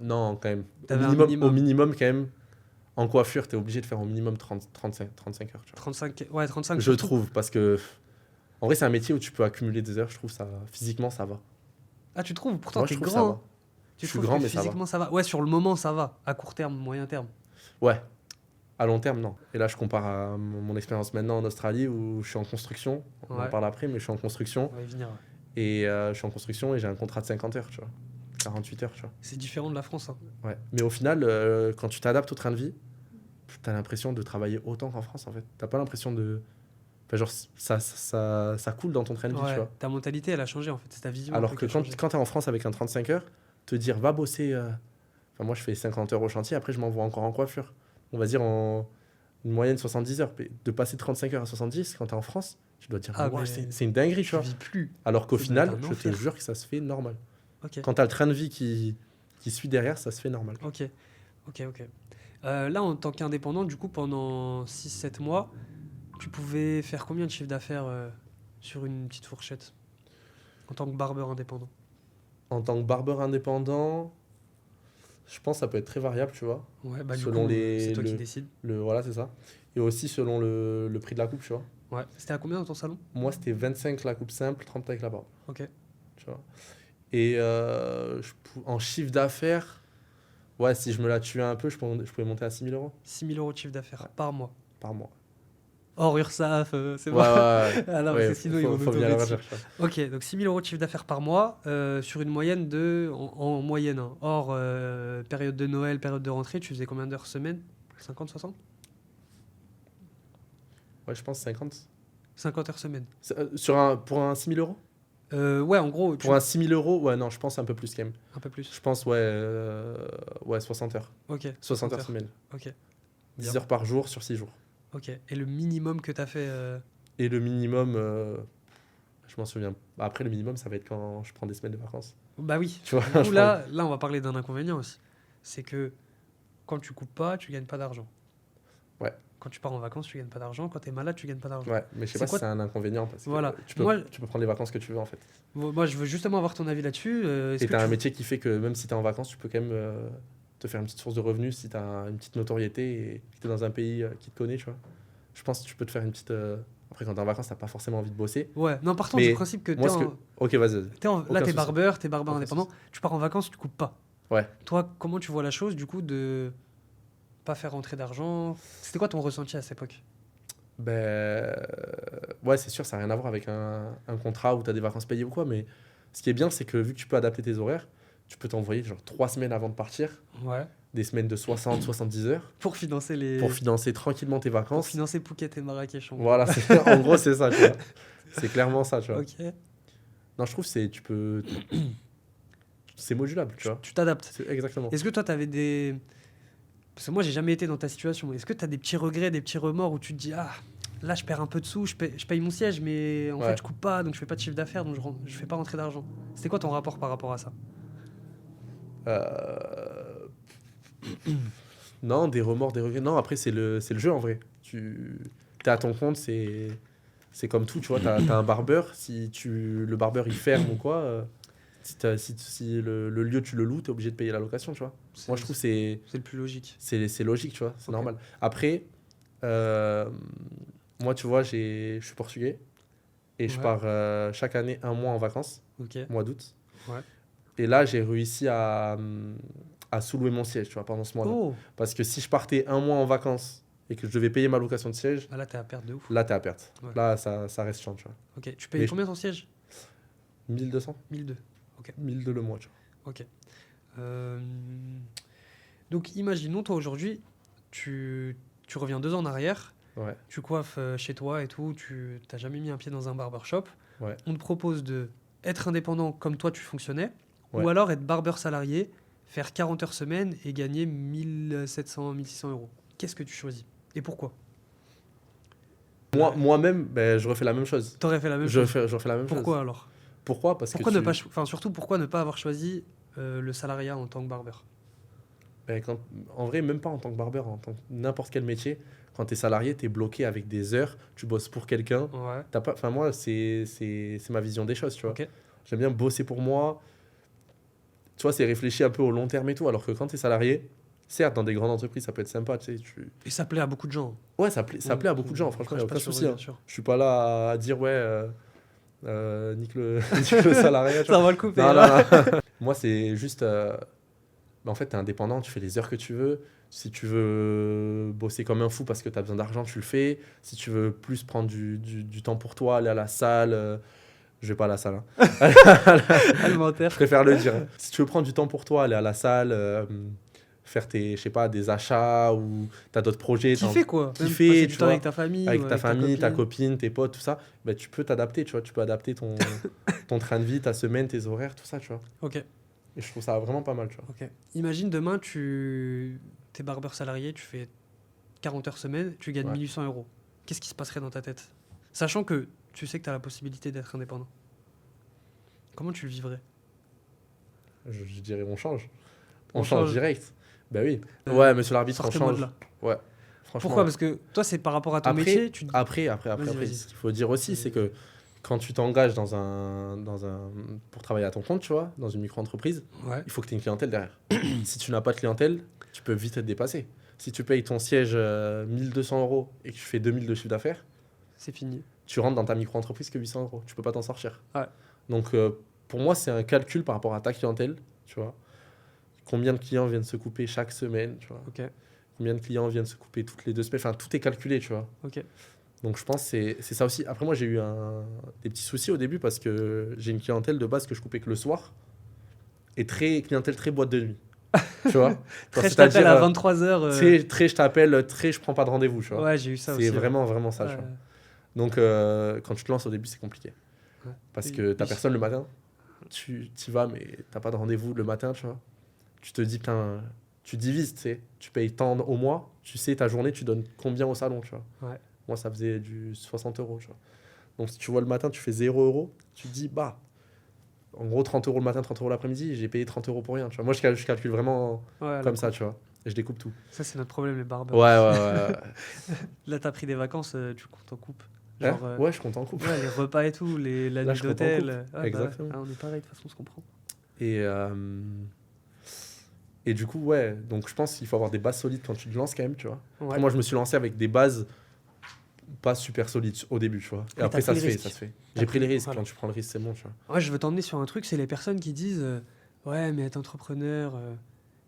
S2: Non, quand même.
S1: T'avais un minimum.
S2: Au minimum, quand même, en coiffure, tu es obligé de faire au minimum 35 heures, tu vois.
S1: 35, ouais, 35.
S2: Je
S1: surtout.
S2: trouve, parce que, en vrai, c'est un métier où tu peux accumuler des heures, je trouve ça, physiquement, ça va.
S1: Ah, tu trouves? Pourtant,
S2: Moi,
S1: t'es
S2: je trouve
S1: grand.
S2: ça
S1: hein.
S2: va.
S1: Tu
S2: Je suis
S1: trouves
S2: grand,
S1: que
S2: mais ça va.
S1: physiquement, ça va. Ouais, sur le moment, ça va. À court terme, moyen terme.
S2: Ouais. À long terme, non. Et là, je compare à mon expérience maintenant en Australie où je suis en construction. On en
S1: Ouais.
S2: parle après, mais je suis en construction.
S1: On va y venir.
S2: Et je suis en construction et j'ai un contrat de 50 heures, tu vois. 48 heures, tu vois.
S1: C'est différent de la France. Hein.
S2: Ouais. Mais au final, quand tu t'adaptes au train de vie, t'as l'impression de travailler autant qu'en France, en fait. T'as pas l'impression de... Enfin, genre, ça coule dans ton train de vie, tu
S1: Ouais,
S2: vois.
S1: ta mentalité, elle a changé en fait. C'est ta vision un
S2: Alors
S1: peu
S2: que
S1: qui a changé.
S2: quand t'es en France avec un 35 heures, te dire, va bosser... Enfin, moi, je fais 50 heures au chantier, après, je m'envoie encore en coiffure. On va dire en une moyenne 70 heures. Mais de passer de 35 heures à 70, quand t'es en France, tu dois te dire,
S1: Ah,
S2: Ouah,
S1: mais
S2: c'est une dinguerie, tu
S1: tu
S2: vois.
S1: vis plus.
S2: Alors qu'au
S1: Ça doit être
S2: final,
S1: un
S2: je te
S1: enfer.
S2: jure que ça se fait normal.
S1: Ok,
S2: Quand t'as le train de vie qui suit derrière, ça se fait normal.
S1: ok, ok. Là, en tant qu'indépendant, du coup, pendant 6-7 mois, tu pouvais faire combien de chiffre d'affaires sur une petite fourchette en tant que barbeur indépendant?
S2: En tant que barbeur indépendant, je pense que ça peut être très variable, tu vois.
S1: Ouais, bah du
S2: Selon
S1: coup,
S2: les-
S1: c'est toi qui
S2: le-
S1: décides.
S2: Voilà, c'est ça. Et aussi selon le prix de la coupe, tu vois.
S1: Ouais. C'était à combien dans ton salon?
S2: Moi, c'était 25 la coupe simple, 30 avec la barbe,
S1: Ok.
S2: tu vois. Et en chiffre d'affaires, ouais, si je me la tuais un peu, je pouvais monter à 6 000 euros
S1: 6 000 euros de chiffre d'affaires
S2: Ouais.
S1: par mois.
S2: par mois.
S1: Hors URSAF, c'est
S2: Ouais,
S1: bon.
S2: ouais, ouais.
S1: Ah non,
S2: Ouais,
S1: parce que sinon, ils vont nous
S2: faut bien
S1: tomber
S2: la
S1: dessus.
S2: recherche. Ouais.
S1: Ok, donc 6 000 euros de chiffre d'affaires par mois sur une moyenne de. En moyenne, hein, hors période de Noël, période de rentrée, tu faisais combien d'heures semaine? 50, 60?
S2: Ouais, je pense 50.
S1: 50 heures semaine.
S2: Pour un 6 000 euros
S1: Ouais, en gros,
S2: Pour un 6 000 euros, ouais, non, je pense un peu plus quand même.
S1: un peu plus.
S2: Je pense, ouais 60 heures.
S1: Ok,
S2: 60 heures semaine.
S1: Ok,
S2: 10
S1: Bien.
S2: heures par jour sur 6 jours.
S1: ok. Et le minimum que tu as fait.
S2: Et le minimum, je m'en souviens. Après, le minimum, ça va être quand je prends des semaines de vacances.
S1: Bah oui.
S2: Tu vois,
S1: Du coup,
S2: je
S1: là, on va parler d'un inconvénient aussi. C'est que quand tu coupes pas, tu gagnes pas d'argent.
S2: Ouais.
S1: Quand tu pars en vacances, tu gagnes pas d'argent. Quand tu es malade, tu gagnes pas d'argent.
S2: Ouais, mais je sais
S1: C'est
S2: pas
S1: quoi
S2: si c'est un inconvénient parce que
S1: Voilà.
S2: tu peux,
S1: Moi-
S2: tu peux prendre les vacances que tu veux en fait.
S1: Moi, je veux justement avoir ton avis là-dessus. Est-ce
S2: Et
S1: que
S2: t'as un
S1: tu-
S2: métier qui fait que même si t'es en vacances, tu peux quand même te faire une petite source de revenus si t'as une petite notoriété et que t'es dans un pays qui te connaît, tu vois. Je pense que tu peux te faire une petite. Après, quand t'es en vacances, t'as pas forcément envie de bosser.
S1: Ouais, non, partons
S2: Mais
S1: du principe que
S2: Moi, Ok, vas-y.
S1: là,
S2: Aucun
S1: t'es
S2: souci.
S1: barbeur
S2: Aucun
S1: indépendant. Tu pars en vacances, tu coupes pas.
S2: Ouais.
S1: Toi, comment tu vois la chose, du coup, de pas faire rentrer d'argent? C'était quoi ton ressenti à cette époque?
S2: Ben. Ouais, c'est sûr, ça n'a rien à voir avec un contrat où t'as des vacances payées ou quoi. Mais ce qui est bien, c'est que vu que tu peux adapter tes horaires, tu peux t'envoyer genre 3 semaines avant de partir,
S1: Ouais.
S2: des semaines de 60-70 heures,
S1: Pour financer les.
S2: pour financer tranquillement tes
S1: Pour
S2: vacances.
S1: financer Phuket et Marrakech. En gros.
S2: Voilà, en gros, c'est ça, tu vois. C'est clairement ça, tu vois.
S1: Ok.
S2: Non, je trouve que c'est modulable, tu vois.
S1: Tu t'adaptes.
S2: C'est exactement.
S1: Est-ce que toi, t'avais des. Parce que moi, j'ai jamais été dans ta situation. Est-ce que tu as des petits regrets, des petits remords où tu te dis, ah, là, je perds un peu de sous, je paye mon siège, mais en
S2: Ouais.
S1: fait, je coupe pas, donc je fais pas de chiffre d'affaires, donc je fais pas rentrer d'argent. C'était quoi ton rapport par rapport à ça?
S2: Euh, Non, des remords, des regrets. Non, après, c'est le jeu en vrai. Tu es à ton compte, c'est comme tout, tu vois. T'as un barbeur, si le barbeur il ferme ou quoi, si le lieu tu le loues, t'es obligé de payer la location, tu vois. Moi, je trouve que
S1: C'est le plus logique.
S2: c'est logique, tu vois, c'est
S1: Ok.
S2: normal. Après, euh, moi, tu vois, je suis portugais et je
S1: Ouais.
S2: pars chaque année un mois en vacances,
S1: Ok.
S2: mois d'août.
S1: Ouais.
S2: Et là, j'ai réussi à sous-louer mon siège, tu vois, pendant ce mois-là.
S1: Oh,
S2: Parce que si je partais un mois en vacances et que je devais payer ma location de siège,
S1: ah là, t'es à perte de ouf.
S2: là, t'es à perte.
S1: Ouais.
S2: Là, ça reste chiant, tu vois.
S1: Ok. Tu payes
S2: Mais
S1: combien ton siège?
S2: 1200
S1: 1002.
S2: 1002 le mois, tu
S1: Ok. Euh, Donc, imaginons, toi, aujourd'hui, tu reviens 2 ans en arrière,
S2: vois. Ouais,
S1: tu coiffes chez toi et tout, tu t'as jamais mis un pied dans un barbershop.
S2: ouais.
S1: On te propose de être indépendant comme toi tu fonctionnais,
S2: Ouais.
S1: ou alors être barbeur salarié, faire 40 heures semaine et gagner 1700, 1600 euros. Qu'est-ce que tu choisis? Et pourquoi?
S2: Moi-même, ben, je refais la même chose.
S1: T'aurais fait la même
S2: Je
S1: chose.
S2: refais la même chose.
S1: Pourquoi alors?
S2: Pourquoi? Parce
S1: Pourquoi
S2: que
S1: ne pas, enfin, surtout pourquoi ne pas avoir choisi le salariat en tant que barbeur?
S2: ben, en vrai, même pas en tant que barbeur, en tant que n'importe quel métier, quand tu es salarié, tu es bloqué avec des heures, tu bosses pour quelqu'un.
S1: Ouais.
S2: Enfin, moi, c'est ma vision des choses, tu vois.
S1: Ok.
S2: J'aime bien bosser pour moi. Tu vois, c'est réfléchi un peu au long terme et tout. Alors que quand tu es salarié, certes, dans des grandes entreprises, ça peut être sympa, tu sais.
S1: Et ça plaît à beaucoup de gens.
S2: Ouais, ça plaît à beaucoup de gens, franchement, il n'y a aucun souci. Hein. Je suis pas là à dire, ouais, nique nique le salariat. tu vois.
S1: Ça va le couper.
S2: Non,
S1: hein.
S2: non, non. Moi, c'est juste. En fait, tu es indépendant, tu fais les heures que tu veux. Si tu veux bosser comme un fou parce que tu as besoin d'argent, tu le fais. Si tu veux plus prendre du temps pour toi, aller à la salle, Je vais pas à la salle. Hein. Je
S1: Alimentaire.
S2: préfère le dire. Si tu veux prendre du temps pour toi, aller à la salle, faire tes, je sais pas, des achats ou t'as d'autres projets.
S1: Kiffer quoi. Même
S2: Kiffer,
S1: passer
S2: tu
S1: du temps
S2: vois,
S1: avec ta famille.
S2: avec
S1: ou
S2: ta famille, ta
S1: copine.
S2: copine, tes potes, tout ça, bah, tu peux t'adapter, tu vois. Tu peux adapter ton train de vie, ta semaine, tes horaires, tout ça, tu vois.
S1: Ok,
S2: Et je trouve ça vraiment pas mal, tu vois.
S1: ok. Imagine demain, t'es barbeur salarié, tu fais 40 heures semaine, tu gagnes
S2: Ouais.
S1: 1800 euros. Qu'est-ce qui se passerait dans ta tête? Sachant que tu sais que tu as la possibilité d'être indépendant. Comment tu le vivrais?
S2: Je dirais on change.
S1: On
S2: On change
S1: change.
S2: direct. Bah oui.
S1: Euh,
S2: Ouais, monsieur l'arbitre, on
S1: Sortez-moi de
S2: change.
S1: là.
S2: Ouais. Franchement.
S1: Pourquoi? Parce que toi, c'est par rapport à ton
S2: Après,
S1: métier.
S2: après,
S1: Vas-y, vas-y.
S2: ce qu'il faut dire aussi, c'est que quand tu t'engages pour travailler à ton compte, tu vois, dans une micro-entreprise,
S1: Ouais.
S2: il faut que tu aies une clientèle derrière. Si tu n'as pas de clientèle, tu peux vite être dépassé. Si tu payes ton siège 1200 euros et que tu fais 2000 de chiffre d'affaires,
S1: C'est fini.
S2: tu rentres dans ta micro-entreprise que 800 euros. Tu peux pas t'en sortir.
S1: Ouais.
S2: Donc, pour moi, c'est un calcul par rapport à ta clientèle, tu vois. Combien de clients viennent se couper chaque semaine, tu vois.
S1: Ok,
S2: Combien de clients viennent se couper toutes les 2 semaines. Enfin, tout est calculé, tu vois.
S1: ok.
S2: Donc je pense que c'est ça aussi. Après moi j'ai eu des petits soucis au début parce que j'ai une clientèle de base que je coupais que le soir et clientèle très boîte de nuit. Tu vois. Genre,
S1: Très, je t'appelle
S2: c'est-à-dire,
S1: à 23h.
S2: très je t'appelle, très je prends pas de rendez-vous, tu vois.
S1: Ouais, j'ai eu ça aussi.
S2: C'est
S1: ouais.
S2: vraiment vraiment ça,
S1: Ouais.
S2: tu vois. Donc quand tu te lances au début c'est compliqué
S1: Ouais.
S2: parce
S1: Et-
S2: que t'as
S1: et-
S2: personne le matin. Tu y vas mais t'as pas de rendez-vous le matin, tu vois. Tu te dis putain, tu divises, tu sais. Tu payes tant au mois, tu sais ta journée tu donnes combien au salon, tu vois.
S1: Ouais.
S2: Moi, ça faisait du 60 euros, tu vois. Donc, si tu vois le matin, tu fais 0 euros, tu te dis, bah, en gros, 30 euros le matin, 30 euros l'après-midi, j'ai payé 30 euros pour rien, tu vois. Moi, je calcule vraiment
S1: Ouais,
S2: comme
S1: la
S2: ça, tu vois. Et je découpe tout.
S1: Ça, c'est notre problème, les barbeurs.
S2: Ouais, ouais, ouais.
S1: Là, t'as pris des vacances, tu comptes en coupe.
S2: Hein
S1: Genre,
S2: ouais, je compte en couple.
S1: ouais, les repas et tout, la
S2: Là,
S1: nuit
S2: je compte en
S1: d'hôtel.
S2: couple.
S1: Ouais, bah ouais.
S2: Exactement.
S1: Ah, on est pareil, de toute façon, on se comprend.
S2: Et du coup, ouais, donc je pense qu'il faut avoir des bases solides quand tu te lances quand même, tu vois. Après,
S1: Ouais.
S2: moi, je me suis lancé avec des bases pas super solides au début, tu vois. Et
S1: Mais
S2: après,
S1: t'as
S2: ça
S1: pris
S2: se
S1: le
S2: fait,
S1: risque.
S2: ça se fait.
S1: T'as
S2: J'ai pris les
S1: pris-
S2: risques.
S1: voilà.
S2: Quand tu prends le risque, c'est bon, tu vois.
S1: Ouais, je veux t'emmener sur un truc, c'est les personnes qui disent ouais, mais être entrepreneur,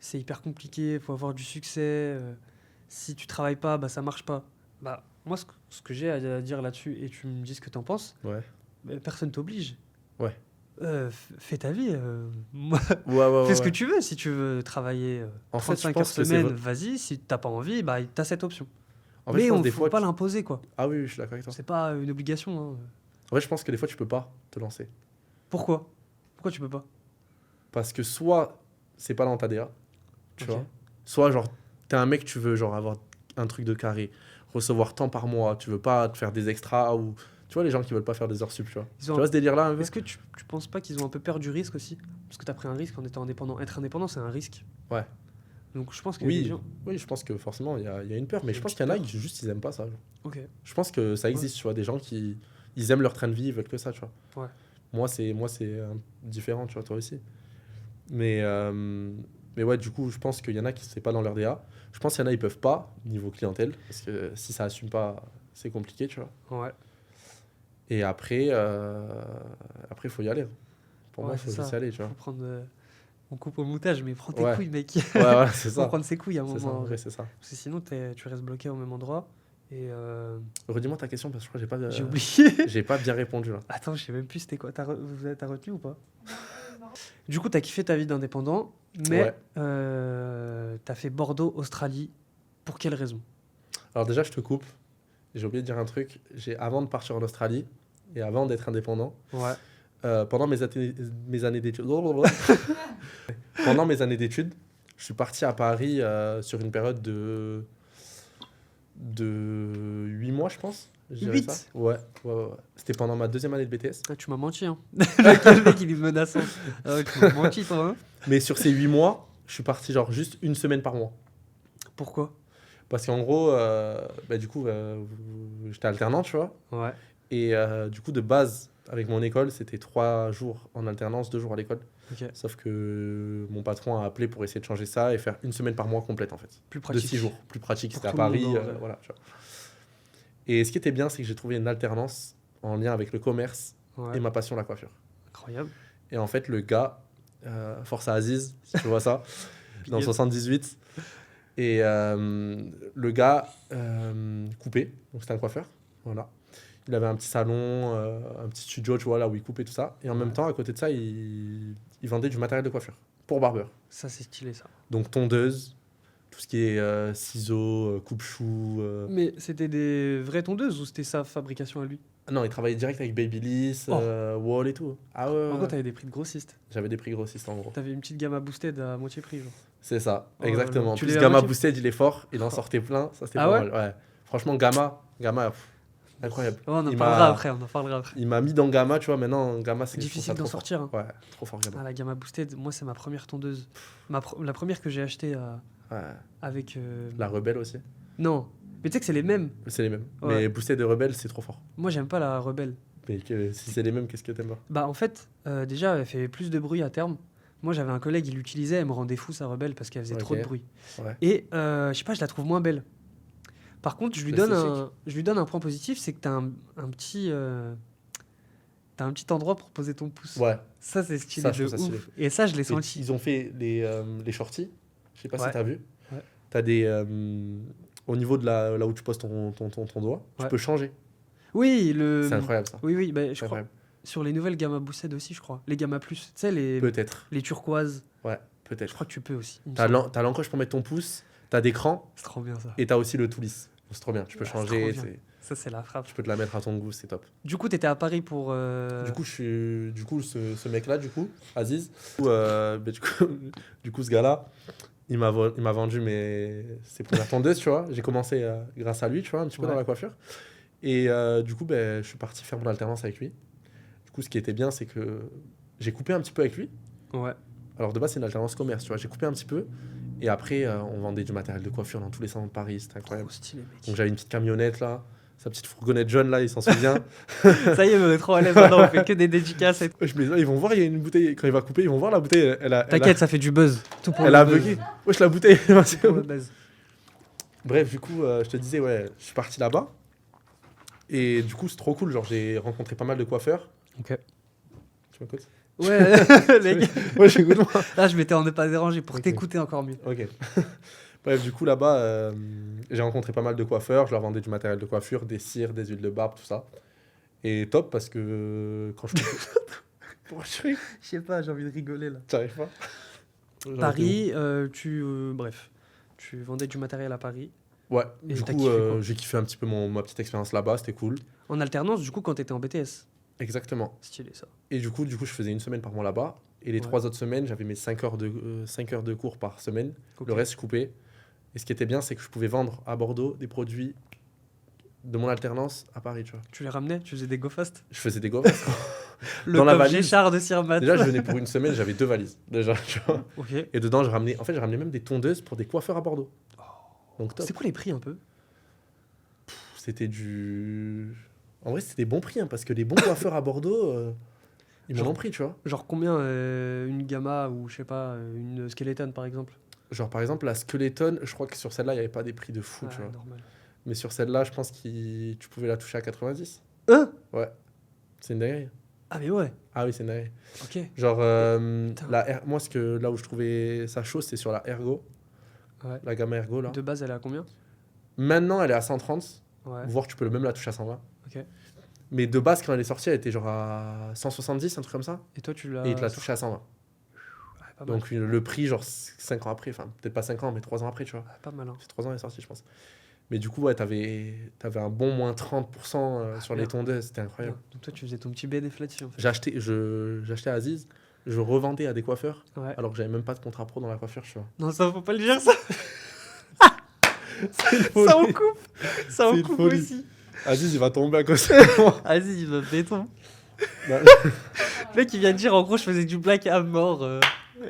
S1: c'est hyper compliqué, faut avoir du succès. Si tu travailles pas, bah ça marche pas. Bah, moi, ce que j'ai à dire là-dessus, et tu me dis ce que t'en penses,
S2: Ouais.
S1: bah, personne t'oblige.
S2: Ouais.
S1: Fais ta vie. Moi,
S2: Ouais, ouais,
S1: fais ce que
S2: ouais.
S1: tu veux. Si tu veux travailler
S2: En fait, je
S1: 35 heures
S2: pense que c'est
S1: semaine,
S2: vo-
S1: vas-y. Si t'as pas envie, bah t'as cette option.
S2: En fait, je
S1: Mais
S2: pense
S1: on
S2: des
S1: faut
S2: fois.
S1: pas l'imposer, quoi.
S2: Ah oui, oui, je suis d'accord avec toi.
S1: C'est pas une obligation. Hein.
S2: En fait, je pense que des fois, tu peux pas te lancer.
S1: Pourquoi? Pourquoi tu peux pas?
S2: Parce que soit c'est pas dans ta DA, tu
S1: Ok.
S2: vois. Soit, genre, t'es un mec, tu veux genre avoir un truc de carré, recevoir tant par mois, tu veux pas te faire des extras ou. Tu vois, les gens qui veulent pas faire des heures sup, tu vois.
S1: Ils
S2: Tu
S1: ont
S2: vois ce délire-là un peu.
S1: Est-ce que tu penses pas qu'ils ont un peu peur du risque aussi? Parce que tu as pris un risque en étant indépendant. Être indépendant, c'est un risque.
S2: Ouais.
S1: Donc je pense que
S2: Oui.
S1: les gens.
S2: Oui, je pense que forcément, il y a une peur.
S1: Il y
S2: Mais
S1: a
S2: je
S1: une
S2: pense
S1: petite
S2: qu'il y en a
S1: peur.
S2: qui juste, ils aiment pas ça. Genre.
S1: Ok.
S2: Je pense que ça existe, tu vois, des gens qui ils aiment leur train de vie, ils veulent que ça, tu vois.
S1: Ouais.
S2: Moi, c'est différent, tu vois, toi aussi. Mais, ouais, du coup, je pense qu'il y en a qui c'est pas dans leur DA. Je pense qu'il y en a, ils peuvent pas, niveau clientèle, parce que si ça assume pas, c'est compliqué, tu vois.
S1: Ouais.
S2: Et après, il faut y aller. Pour moi,
S1: Ouais,
S2: il faut
S1: c'est
S2: juste
S1: ça.
S2: y aller, tu vois.
S1: Faut prendre. On coupe au montage, mais prends tes
S2: Ouais.
S1: couilles, mec.
S2: Ouais, ouais, c'est
S1: Faut
S2: ça.
S1: prendre ses couilles à un
S2: C'est ça,
S1: moment.
S2: en vrai, c'est ça.
S1: Parce que sinon, tu restes bloqué au même endroit. Et
S2: Redis-moi ta question, parce que je crois que
S1: j'ai oublié.
S2: j'ai pas bien répondu, là.
S1: Attends, je sais même plus c'était quoi. T'as retenu ou pas? Du coup, t'as kiffé ta vie d'indépendant, mais
S2: Ouais.
S1: t'as fait Bordeaux, Australie. Pour quelle raison?
S2: Alors déjà, je te coupe. J'ai oublié de dire un truc. Avant de partir en Australie et avant d'être indépendant,
S1: Ouais.
S2: pendant mes années d'études, pendant mes années d'études, je suis parti à Paris sur une période de 8 mois, je pense. Je dirais
S1: 8?
S2: ça. Ouais. C'était pendant ma 2e année de BTS.
S1: Ah, tu m'as menti, hein. Le mec, il est menaçant. Ah ouais, tu m'as menti, toi, hein.
S2: Mais sur ces 8 mois, je suis parti genre juste une semaine par mois.
S1: Pourquoi?
S2: Parce qu'en gros, du coup, j'étais alternant, tu vois.
S1: Ouais.
S2: Et du coup, de base, avec mon école, c'était 3 jours en alternance, 2 jours à l'école.
S1: Ok.
S2: Sauf que mon patron a appelé pour essayer de changer ça et faire une semaine par mois complète, en fait.
S1: Plus
S2: De
S1: pratique.
S2: 6 jours. Plus pratique,
S1: Pour
S2: c'était à
S1: tout le
S2: Paris.
S1: monde, ouais.
S2: Voilà, tu vois. Et ce qui était bien, c'est que j'ai trouvé une alternance en lien avec le commerce
S1: Ouais.
S2: et ma passion, la coiffure.
S1: Incroyable.
S2: Et en fait, le gars, force à Aziz, si tu vois ça, dans le 78. Et le gars coupé, donc c'était un coiffeur, voilà. Il avait un petit salon, un petit studio, tu vois, là où il coupait tout ça. Et en même temps, à côté de ça, il vendait du matériel de coiffure pour barbeur.
S1: Ça, c'est stylé, ça.
S2: Donc tondeuse, tout ce qui est ciseaux, coupe-chou.
S1: Mais c'était des vraies tondeuses ou c'était sa fabrication à lui?
S2: Ah non, il travaillait direct avec Babyliss,
S1: Oh.
S2: Wall et tout. Ah ouais,
S1: En
S2: ouais.
S1: gros, t'avais des prix de grossiste.
S2: J'avais des prix grossistes en gros.
S1: T'avais une petite gamme à boosted à moitié prix, genre.
S2: C'est ça,
S1: Oh là
S2: exactement.
S1: là.
S2: En
S1: Tu
S2: plus,
S1: l'as à
S2: Gamma
S1: moitié
S2: Boosted, il est fort. Il en sortait plein. Ça, c'était
S1: Ah
S2: pas
S1: ouais
S2: mal. Ouais. Franchement, Gamma, incroyable.
S1: Ouais, on en
S2: Il
S1: parlera
S2: m'a-
S1: après, on en parlera après.
S2: Il m'a mis dans Gamma, tu vois. Maintenant, Gamma, c'est
S1: Difficile d'en sortir, hein.
S2: Fort. Ouais, trop fort Gamma.
S1: Ah, la gamme à boosted, moi, c'est ma première tondeuse. La première que j'ai achetée
S2: Ouais.
S1: avec...
S2: La Rebelle aussi.
S1: Non, mais tu sais que c'est les mêmes.
S2: C'est les mêmes.
S1: Ouais.
S2: Mais Boosted et Rebelle, c'est trop fort.
S1: Moi, j'aime pas la Rebelle.
S2: Mais si c'est les mêmes, qu'est-ce que t'aimes pas?
S1: Bah, en fait, déjà, elle fait plus de bruit à terme. Moi, j'avais un collègue, il l'utilisait, elle me rendait fou, sa Rebelle, parce qu'elle faisait trop de
S2: Ok.
S1: bruit.
S2: Ouais.
S1: Et, je sais pas, je la trouve moins belle. Par contre,
S2: L'esthétique.
S1: je lui donne un point positif, c'est que t'as un petit... t'as un petit endroit pour poser ton pouce.
S2: Ouais.
S1: Ça, c'est stylé
S2: Ça, je
S1: de
S2: trouve ça
S1: ouf.
S2: stylé.
S1: Et ça, je l'ai
S2: Et
S1: senti.
S2: ils ont fait les shorties. Je sais pas
S1: Ouais.
S2: si t'as vu.
S1: Ouais.
S2: T'as des. Au niveau de là où tu poses ton doigt, tu
S1: Ouais.
S2: peux changer.
S1: Oui,
S2: C'est incroyable ça.
S1: Oui, oui, bah, je
S2: C'est
S1: crois.
S2: incroyable.
S1: Sur les nouvelles Gamma Boosted aussi, je crois. Les Gamma Plus. Tu sais,
S2: Peut-être.
S1: les turquoises.
S2: Ouais,
S1: Je
S2: peut-être.
S1: crois que tu peux aussi. il me
S2: T'as
S1: semble.
S2: l'encoche pour mettre ton pouce, t'as des crans
S1: C'est trop bien ça.
S2: et t'as aussi le tout lisse. C'est trop bien. Tu peux
S1: Ah, c'est
S2: changer.
S1: trop bien. Ça, c'est la frappe.
S2: Tu peux te la mettre à ton goût, c'est top.
S1: Du coup, t'étais à Paris pour.
S2: Du coup, ce mec-là, Aziz, du coup, ce gars-là, il m'a vendu ses premières tondeuses, tu vois. J'ai commencé grâce à lui, tu vois, un petit peu
S1: Ouais.
S2: dans la coiffure. Et du coup, je suis parti faire mon alternance avec lui. Du coup, ce qui était bien, c'est que j'ai coupé un petit peu avec lui.
S1: Ouais.
S2: Alors, de base, c'est une alternance commerce, tu vois. J'ai coupé un petit peu. Et après, on vendait du matériel de coiffure dans tous les salons de Paris. C'était incroyable.
S1: Trop stylé, mec.
S2: Donc, j'avais une petite camionnette, là. Sa petite fourgonnette jaune, là, il s'en souvient.
S1: Ça y est, on est trop à l'aise maintenant, on fait que des dédicaces. Et...
S2: Wesh, mais là, ils vont voir, il y a une bouteille. Quand il va couper, ils vont voir la bouteille.
S1: T'inquiète, ça fait du buzz. Tout pour
S2: Elle
S1: le
S2: a
S1: buzz.
S2: bugué. Wesh, la bouteille.
S1: Tout pour le buzz.
S2: Bref, du coup, je te disais, ouais, je suis parti là-bas. Et du coup, c'est trop cool. Genre, j'ai rencontré pas mal de coiffeurs.
S1: Ok.
S2: Tu m'écoutes?
S1: Ouais, les gars.
S2: Ouais, j'écoute-moi.
S1: Là, je m'étais en pas dérangé pour
S2: Ok.
S1: t'écouter encore mieux.
S2: Ok. Bref, du coup, là-bas, j'ai rencontré pas mal de coiffeurs. Je leur vendais du matériel de coiffure, des cires, des huiles de barbe, tout ça. Et top parce que quand je Pourquoi je ris?
S1: Je sais pas, j'ai envie de rigoler là.
S2: T'arrives pas?
S1: Paris, bref, tu vendais du matériel à Paris.
S2: Ouais,
S1: Et
S2: du
S1: t'as
S2: coup,
S1: kiffé, quoi.
S2: j'ai kiffé un petit peu ma petite expérience là-bas, c'était cool.
S1: En alternance, du coup, quand t'étais en BTS.
S2: Exactement.
S1: Stylé ça.
S2: Et du coup, je faisais une semaine par mois là-bas. Et les
S1: Ouais.
S2: 3 autres semaines, j'avais mes 5 heures de cours par semaine.
S1: Ok.
S2: Le reste, je coupais. Et ce qui était bien, c'est que je pouvais vendre à Bordeaux des produits de mon alternance à Paris, tu vois.
S1: Tu les ramenais, tu faisais des go fast.
S2: Je faisais des gaufres.
S1: Le
S2: Dans la
S1: pauvre
S2: valise.
S1: Géchard de Sirmat.
S2: Déjà, je venais pour une semaine, j'avais 2 valises. Déjà, tu vois.
S1: Ok.
S2: Et dedans, j'ai ramené même des tondeuses pour des coiffeurs à Bordeaux. Donc top.
S1: C'est quoi les prix un peu?
S2: C'était du... En vrai, c'était des bons prix, hein, parce que les bons coiffeurs à Bordeaux, ils m'en
S1: Genre-
S2: ont pris, tu vois.
S1: Genre combien une gamma ou je sais pas, une skeleton par exemple?
S2: Genre, par exemple, la Skeleton, je crois que sur celle-là, il n'y avait pas des prix de fou,
S1: Ouais,
S2: tu vois.
S1: normal.
S2: Mais sur celle-là, je pense que tu pouvais la toucher à 90.
S1: Hein?
S2: Ouais. C'est une dinguerie.
S1: Ah mais ouais.
S2: Ah oui, c'est une dinguerie.
S1: Ok.
S2: Genre,
S1: Putain.
S2: moi, là où je trouvais ça chaud, c'est sur la Ergo.
S1: Ouais.
S2: La gamme Ergo, là.
S1: De base, elle est à combien?
S2: Maintenant, elle est à 130.
S1: Ouais.
S2: Voire, tu peux même la toucher à 120.
S1: Ok.
S2: Mais de base, quand elle est sortie, elle était genre à 170, un truc comme ça.
S1: Et toi, tu l'as.
S2: Et il te l'a touché à 120.
S1: Ouais, pas mal.
S2: Donc, le prix, genre 5 ans après, enfin, peut-être pas 5 ans, mais 3 ans après, tu vois.
S1: Ouais, pas mal. Hein.
S2: C'est 3 ans, elle est sortie, je pense. Mais du coup, ouais, t'avais un bon moins 30% sur les
S1: bien.
S2: tondeuses, c'était incroyable.
S1: Donc toi, tu faisais ton petit bénéfice là-dessus en fait.
S2: J'achetais à Aziz, je revendais à des coiffeurs,
S1: Ouais.
S2: alors que j'avais même pas de contrat pro dans la coiffure, tu vois.
S1: Non, ça faut pas le dire ça.
S2: C'est une
S1: Ça en
S2: folie.
S1: coupe. Ça
S2: C'est
S1: en
S2: une
S1: coupe
S2: folie.
S1: aussi.
S2: Aziz, il va tomber à cause de moi.
S1: Vas-y, il me béton.
S2: Non.
S1: Le mec, il vient de dire en gros, je faisais du black à mort.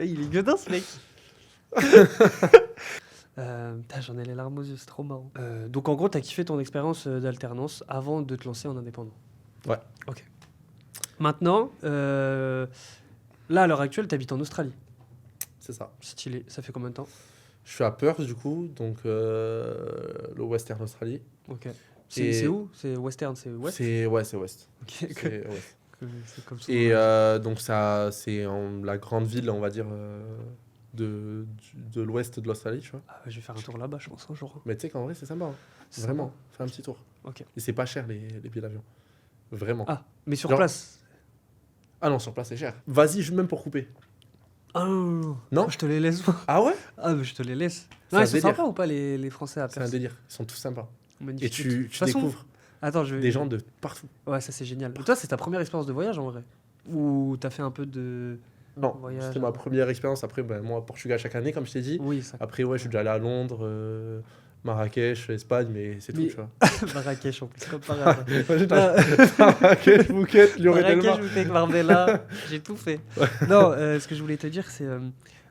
S1: Il est gueudin ce mec. Putain, j'en ai les larmes aux yeux, c'est trop marrant. Donc en gros, t'as kiffé ton expérience d'alternance avant de te lancer en indépendant.
S2: Ouais.
S1: Ok. Maintenant, là à l'heure actuelle, t'habites en Australie.
S2: C'est ça.
S1: Stylé. Ça fait combien de temps?
S2: Je suis à Perth, du coup, donc le Western Australie.
S1: Ok.
S2: Et-
S1: C'est où? C'est Western, c'est West.
S2: C'est West.
S1: Ok.
S2: C'est West.
S1: C'est comme ça.
S2: Et donc, c'est la grande ville, on va dire, de l'ouest de l'Australie, tu vois.
S1: Ah, je vais faire un tour là-bas, je pense un jour.
S2: Mais tu sais qu'en vrai, c'est sympa. Hein.
S1: C'est
S2: Vraiment,
S1: sympa.
S2: fais un petit tour.
S1: Ok.
S2: Et c'est pas cher, les billets d'avion. Vraiment.
S1: Ah, mais sur
S2: Genre-
S1: place.
S2: Ah non, sur place, c'est cher. Vas-y, même pour couper.
S1: Ah non.
S2: Non
S1: Je te les laisse. Moi.
S2: Ah ouais?
S1: Ah, mais je te les laisse.
S2: C'est
S1: Non,
S2: un
S1: ils sont
S2: délire.
S1: sympas ou pas les Français à
S2: C'est un
S1: Perse?
S2: délire. Ils sont tous sympas.
S1: Magnifique.
S2: Et
S1: De
S2: tu
S1: toute façon-
S2: découvres
S1: Attends, je vais.
S2: des gens de partout.
S1: Ouais, ça c'est génial. Et toi, c'est ta première expérience de voyage en vrai? Ou t'as fait un peu de.
S2: Non,
S1: Voyage.
S2: c'était ma première expérience. Après, ben, moi, Portugal chaque année, comme je t'ai dit.
S1: Oui, ça.
S2: Après, ouais, je suis déjà allé à Londres, Marrakech, Espagne, mais c'est tout,
S1: Mais-
S2: tu vois.
S1: Marrakech en plus, comme par hasard.
S2: Moi, j'étais
S1: Ah.
S2: à Marrakech, Phuket, Lyon et Delmar.
S1: Marrakech, Bouteille, Marbella, j'ai tout fait. Non, ce que je voulais te dire, c'est.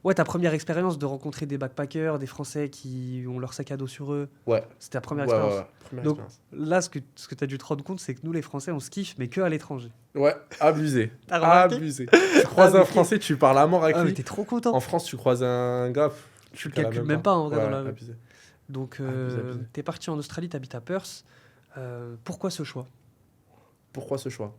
S1: Ouais, ta première expérience de rencontrer des backpackers, des Français qui ont leur sac à dos sur eux.
S2: Ouais.
S1: C'était ta première
S2: Ouais,
S1: expérience.
S2: ouais, première
S1: Donc,
S2: expérience.
S1: Là, ce que tu as dû te rendre compte, c'est que nous, les Français, on se kiffe, mais que à l'étranger.
S2: Ouais, abusé.
S1: T'as remarqué?
S2: Abusé. Tu croises
S1: Ah,
S2: un
S1: mais
S2: Français, tu parles à mort avec
S1: Ah, mais
S2: lui.
S1: t'es trop content.
S2: En France, tu croises un gars.
S1: Tu le
S2: calmes
S1: calcules même pas en vrai
S2: Ouais,
S1: dans la rue.
S2: abusé.
S1: Donc,
S2: Abusé.
S1: t'es parti en Australie, t'habites à Perth. Pourquoi ce choix?
S2: Pourquoi ce choix?